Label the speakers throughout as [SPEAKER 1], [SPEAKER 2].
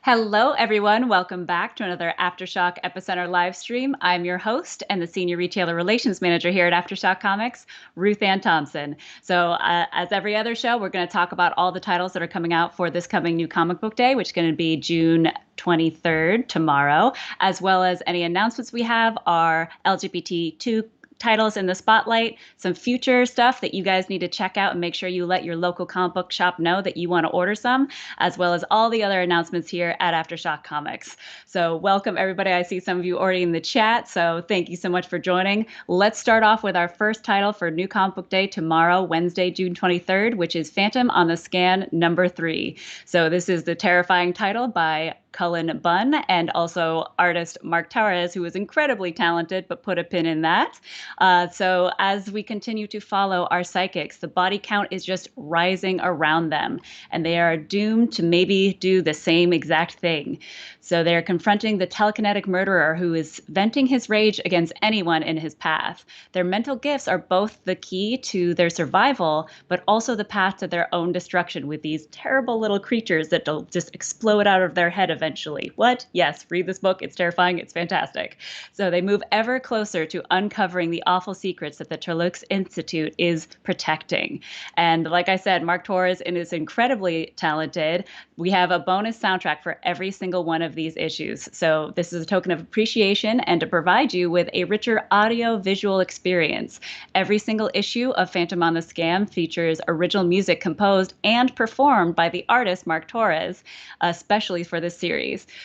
[SPEAKER 1] Hello, everyone. Welcome back to another AfterShock Epicenter live stream. I'm your host and the Senior Retailer Relations Manager here at AfterShock Comics, RuthAnn Thompson. So, as every other show, we're going to talk about all the titles that are coming out for this coming new comic book day, which is going to be June 23rd, tomorrow, as well as any announcements we have, our LGBT2 titles in the spotlight, some future stuff that you guys need to check out and make sure you let your local comic book shop know that you want to order some, as well as all the other announcements here at AfterShock Comics. So welcome, everybody. I see some of you already in the chat, so thank you so much for joining. Let's start off with our first title for New Comic Book Day tomorrow, Wednesday, June 23rd, which is Phantom on the Scan #3. So this is the terrifying title by Cullen Bunn and also artist Mark Torres, who is incredibly talented, but put a pin in that. So as we continue to follow our psychics, the body count is just rising around them, and they are doomed to maybe do the same exact thing. So they're confronting the telekinetic murderer who is venting his rage against anyone in his path. Their mental gifts are both the key to their survival, but also the path to their own destruction with these terrible little creatures that will just explode out of their head eventually. What? Yes, read this book. It's terrifying. It's fantastic. So they move ever closer to uncovering the awful secrets that the Turlux Institute is protecting. And like I said, Mark Torres is incredibly talented. We have a bonus soundtrack for every single one of these issues. So this is a token of appreciation and to provide you with a richer audio-visual experience. Every single issue of Phantom on the Scam features original music composed and performed by the artist Mark Torres, especially for this series.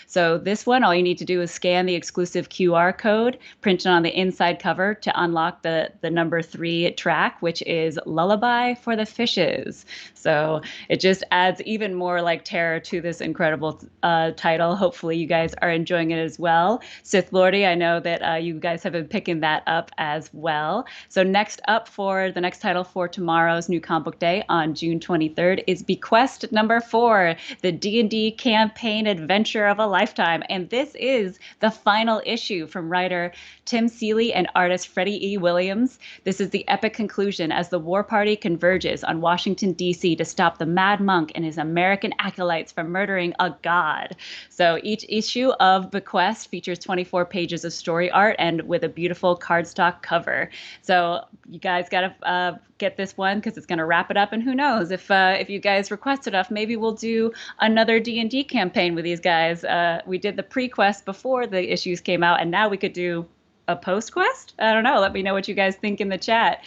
[SPEAKER 1] So this one, all you need to do is scan the exclusive QR code printed on the inside cover to unlock the #3 track, which is Lullaby for the Fishes. So it just adds even more like terror to this incredible title. Hopefully you guys are enjoying it as well. Sith Lordy, I know that you guys have been picking that up as well. So next up for the next title for tomorrow's New Comic Book Day on June 23rd is BEQUEST #4, the D&D campaign adventure of a lifetime. And this is the final issue from writer Tim Seeley and artist Freddie E. Williams. This is the epic conclusion as the war party converges on Washington, D.C. to stop the Mad Monk and his American acolytes from murdering a god. So each issue of BEQUEST features 24 pages of story art and with a beautiful cardstock cover. So you guys got to get this one because it's going to wrap it up. And who knows, if you guys request enough, maybe we'll do another D&D campaign with these guys. We did the pre-quest before the issues came out, and now we could do a post quest? I don't know. Let me know what you guys think in the chat.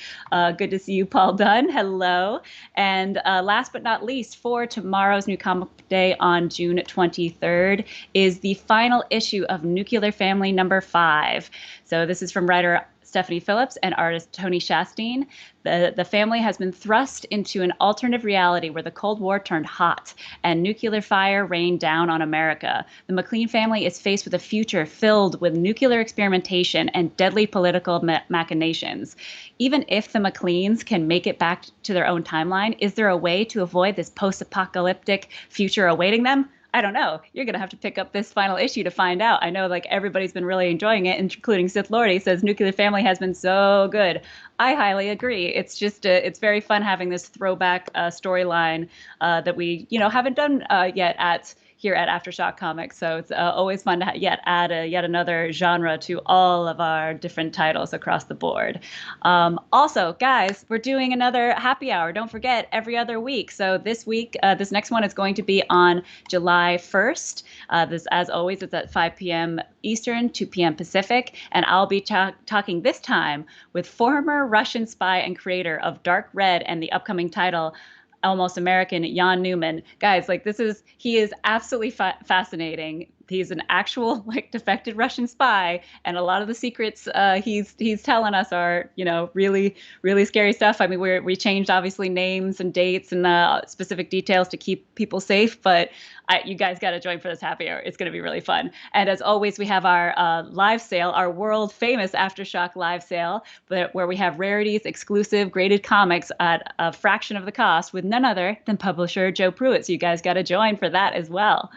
[SPEAKER 1] Good to see you, Paul Dunn. Hello. And last but not least, for tomorrow's New Comic Day on June 23rd is the final issue of Nuclear Family #5. So this is from writer Stephanie Phillips and artist Tony Shasteen. The family has been thrust into an alternative reality where the Cold War turned hot and nuclear fire rained down on America. The McLean family is faced with a future filled with nuclear experimentation and deadly political machinations. Even if the McLeans can make it back to their own timeline, is there a way to avoid this post-apocalyptic future awaiting them? I don't know. You're going to have to pick up this final issue to find out. I know like everybody's been really enjoying it, including Sith Lordy says Nuclear Family has been so good. I highly agree. It's just it's very fun having this throwback storyline that we haven't done yet here at AfterShock Comics. So it's always fun to add yet another genre to all of our different titles across the board. Also, guys, we're doing another happy hour. Don't forget, every other week. So this week, this next one is going to be on July 1st. This, as always, it's at 5 p.m. Eastern, 2 p.m. Pacific. And I'll be talking this time with former Russian spy and creator of Dark Red and the upcoming title Almost American, Jan Newman. Guys, like he is absolutely fascinating. He's an actual defected Russian spy, and a lot of the secrets he's telling us are really really scary stuff. I mean, we changed obviously names and dates and specific details to keep people safe, but you guys got to join for this happy hour. It's going to be really fun. And as always, we have our live sale, our world famous AfterShock live sale, where we have rarities, exclusive, graded comics at a fraction of the cost with none other than publisher Joe Pruitt. So you guys got to join for that as well.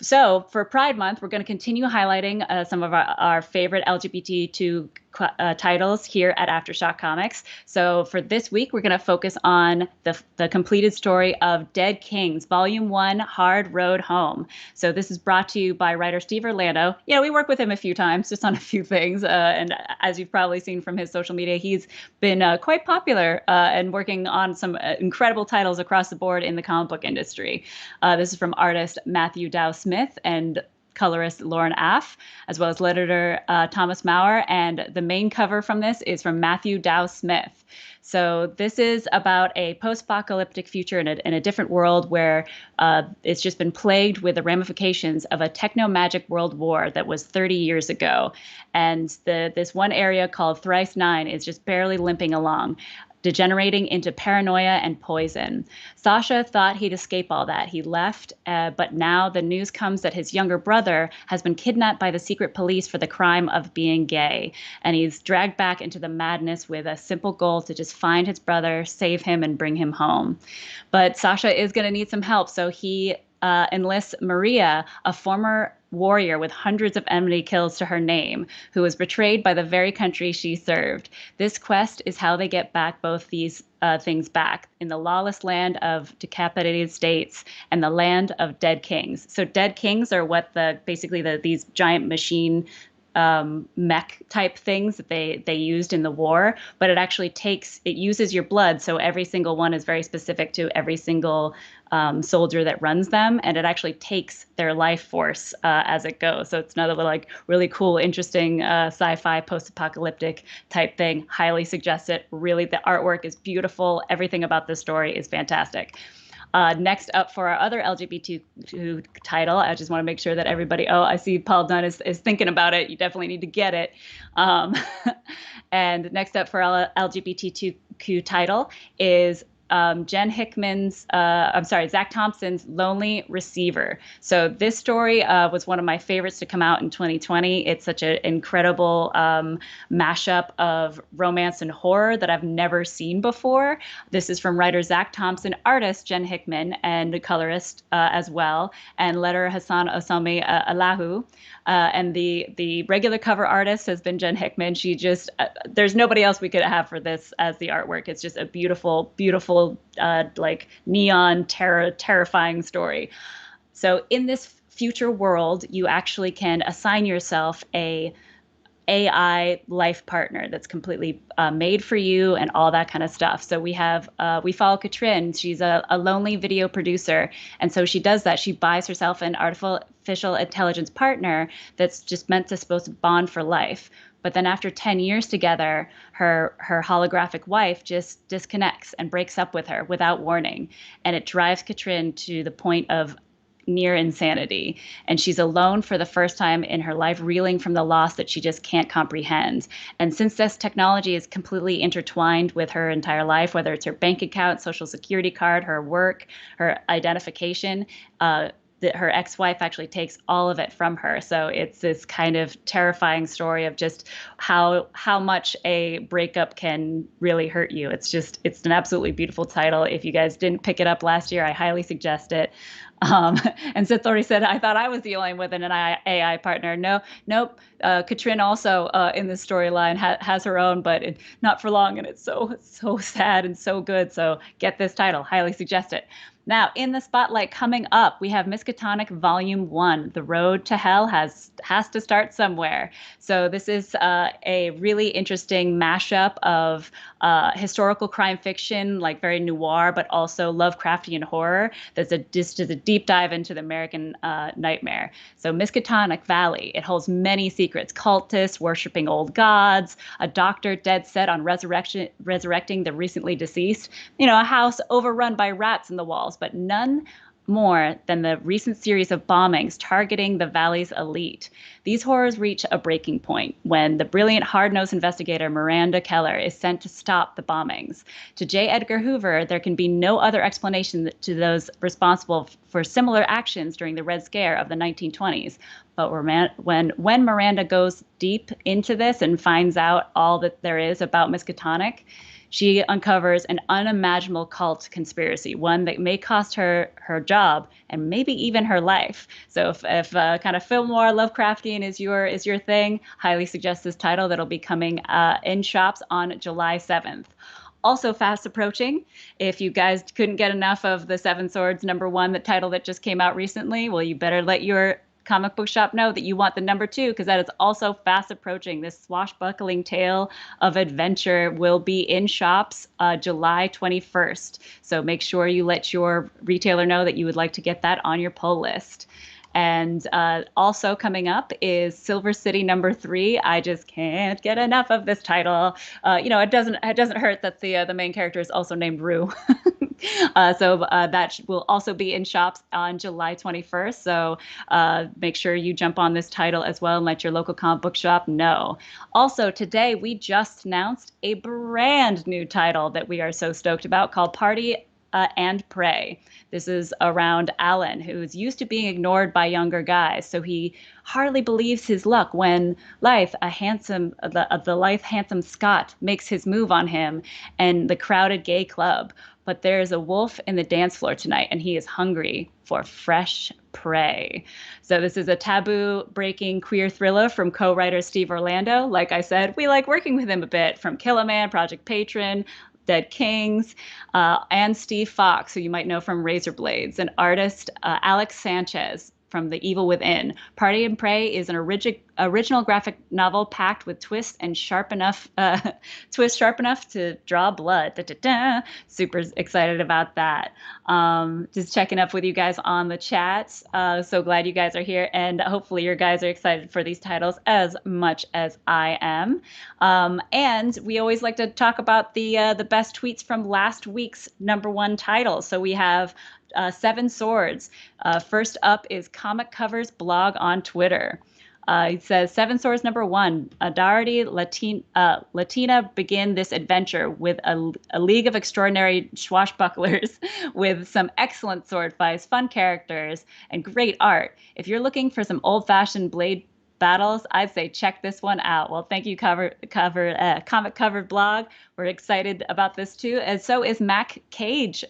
[SPEAKER 1] So for Pride Month, we're going to continue highlighting some of our favorite LGBT2 titles here at AfterShock Comics. So for this week, we're going to focus on the completed story of Dead Kings, Volume 1, Hard Road Home. So this is brought to you by writer Steve Orlando. Yeah, we work with him a few times, just on a few things. And as you've probably seen from his social media, he's been quite popular and working on some incredible titles across the board in the comic book industry. This is from artist Matthew Dow Smith and colorist Lauren Aff, as well as letterer Thomas Maurer. And the main cover from this is from Matthew Dow Smith. So this is about a post-apocalyptic future in a different world where it's just been plagued with the ramifications of a techno-magic world war that was 30 years ago. And this one area called Thrice 9 is just barely limping along, degenerating into paranoia and poison. Sasha thought he'd escape all that. He left, but now the news comes that his younger brother has been kidnapped by the secret police for the crime of being gay. And he's dragged back into the madness with a simple goal to just find his brother, save him, and bring him home. But Sasha is going to need some help, so he enlists Maria, a former warrior with hundreds of enmity kills to her name, who was betrayed by the very country she served. This quest is how they get back both these things back in the lawless land of decapitated states and the land of dead kings. So dead kings are what these giant machine mech type things that they used in the war, but it uses your blood. So every single one is very specific to every single soldier that runs them, and it actually takes their life force as it goes. So it's another really cool, interesting sci-fi post-apocalyptic type thing. Highly suggest it. Really, the artwork is beautiful. Everything about this story is fantastic. Next up for our other LGBTQ title, I just want to make sure that everybody, I see Paul Dunn is thinking about it. You definitely need to get it. And next up for our LGBTQ title is Zach Thompson's Lonely Receiver. So this story was one of my favorites to come out in 2020. It's such an incredible mashup of romance and horror that I've never seen before. This is from writer Zach Thompson, artist Jen Hickman, and colorist as well, and letterer Hassan Osami Allahu. And the regular cover artist has been Jen Hickman. She just, there's nobody else we could have for this as the artwork. It's just a beautiful, beautiful, neon terrifying story. So in this future world, you actually can assign yourself a AI life partner that's completely made for you and all that kind of stuff. So we follow Katrin. She's a lonely video producer. And so she does that. She buys herself an artificial intelligence partner that's just supposed to bond for life. But then after 10 years together, her holographic wife just disconnects and breaks up with her without warning. And it drives Katrin to the point of near insanity. And she's alone for the first time in her life, reeling from the loss that she just can't comprehend. And since this technology is completely intertwined with her entire life, whether it's her bank account, social security card, her work, her identification, that her ex-wife actually takes all of it from her. So it's this kind of terrifying story of just how much a breakup can really hurt you. It's an absolutely beautiful title. If you guys didn't pick it up last year, I highly suggest it. And Seth already said, I thought I was the only one with an AI partner. Nope. Katrin also in this storyline has her own, but not for long. And it's so sad and so good. So get this title. Highly suggest it. Now, in the spotlight coming up, we have Miskatonic Volume 1. The road to hell has to start somewhere. So this is a really interesting mashup of historical crime fiction, like very noir, but also Lovecraftian horror. That's just a deep dive into the American nightmare. So Miskatonic Valley, it holds many secrets: cultists worshiping old gods, a doctor dead set on resurrecting the recently deceased, a house overrun by rats in the walls, but none more than the recent series of bombings targeting the valley's elite. These horrors reach a breaking point when the brilliant hard-nosed investigator Miranda Keller is sent to stop the bombings. To J. Edgar Hoover, there can be no other explanation to those responsible for similar actions during the Red Scare of the 1920s. But when Miranda goes deep into this and finds out all that there is about Miskatonic, she uncovers an unimaginable cult conspiracy, one that may cost her her job and maybe even her life. So if kind of film noir Lovecraftian is your thing, highly suggest this title that'll be coming in shops on July 7th. Also fast approaching. If you guys couldn't get enough of the Seven Swords #1, the title that just came out recently, well, you better let your comic book shop know that you want the #2, because that is also fast approaching. This swashbuckling tale of adventure will be in shops July 21st. So make sure you let your retailer know that you would like to get that on your pull list. And also coming up is Silver City #3. I just can't get enough of this title. It doesn't hurt that the main character is also named Rue. So that will also be in shops on July 21st. So make sure you jump on this title as well and let your local comic book shop know. Also, today we just announced a brand new title that we are so stoked about called Party and Pray. This is around Alan, who's used to being ignored by younger guys. So he hardly believes his luck when the lithe, handsome Scott makes his move on him and the crowded gay club. But there's a wolf in the dance floor tonight, and he is hungry for fresh prey. So this is a taboo-breaking queer thriller from co-writer Steve Orlando. Like I said, we like working with him a bit, from Kill a Man, Project Patron, Dead Kings, and Steve Fox, who you might know from Razor Blades, and artist Alex Sanchez from The Evil Within. Party and Pray is an original graphic novel packed with twists sharp enough to draw blood. Da, da, da. Super excited about that. Just checking up with you guys on the chat. So glad you guys are here, and hopefully you guys are excited for these titles as much as I am. And we always like to talk about the best tweets from last week's #1 title. So we have Seven Swords. First up is Comic Covers blog on Twitter. It says, Seven Swords #1, Darty Latina begin this adventure with a league of extraordinary swashbucklers with some excellent sword fights, fun characters, and great art. If you're looking for some old-fashioned blade battles, I'd say check this one out. Well, thank you, Comic Covered blog. We're excited about this too, and so is Max Cage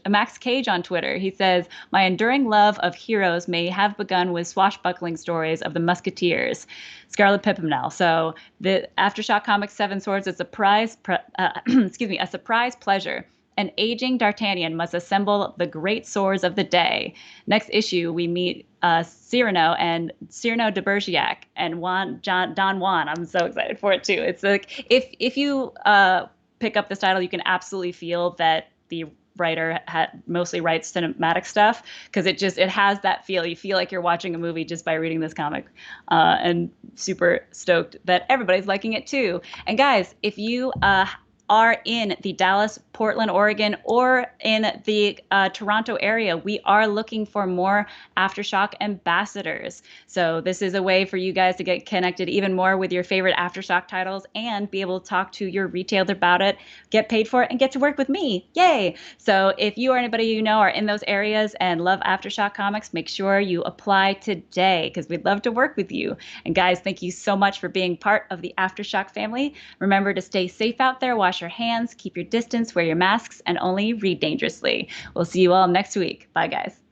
[SPEAKER 1] on Twitter. He says, my enduring love of heroes may have begun with swashbuckling stories of the Musketeers, Scarlet Pimpernel. So the Aftershock Comics Seven Swords is a surprise pleasure. An aging D'Artagnan must assemble the great swords of the day. Next issue, we meet Cyrano de Bergerac and Don Juan. I'm so excited for it too. It's like if you pick up this title, you can absolutely feel that the writer mostly writes cinematic stuff, because it has that feel. You feel like you're watching a movie just by reading this comic, and super stoked that everybody's liking it too. And guys, if you are in the Dallas, Portland, Oregon, or in the Toronto area, we are looking for more Aftershock ambassadors. So this is a way for you guys to get connected even more with your favorite Aftershock titles and be able to talk to your retailer about it, get paid for it, and get to work with me. Yay! So if you or anybody you know are in those areas and love Aftershock comics, make sure you apply today, because we'd love to work with you. And guys, thank you so much for being part of the Aftershock family. Remember to stay safe out there, wash your hands, keep your distance, wear your masks, and only read dangerously. We'll see you all next week. Bye, guys.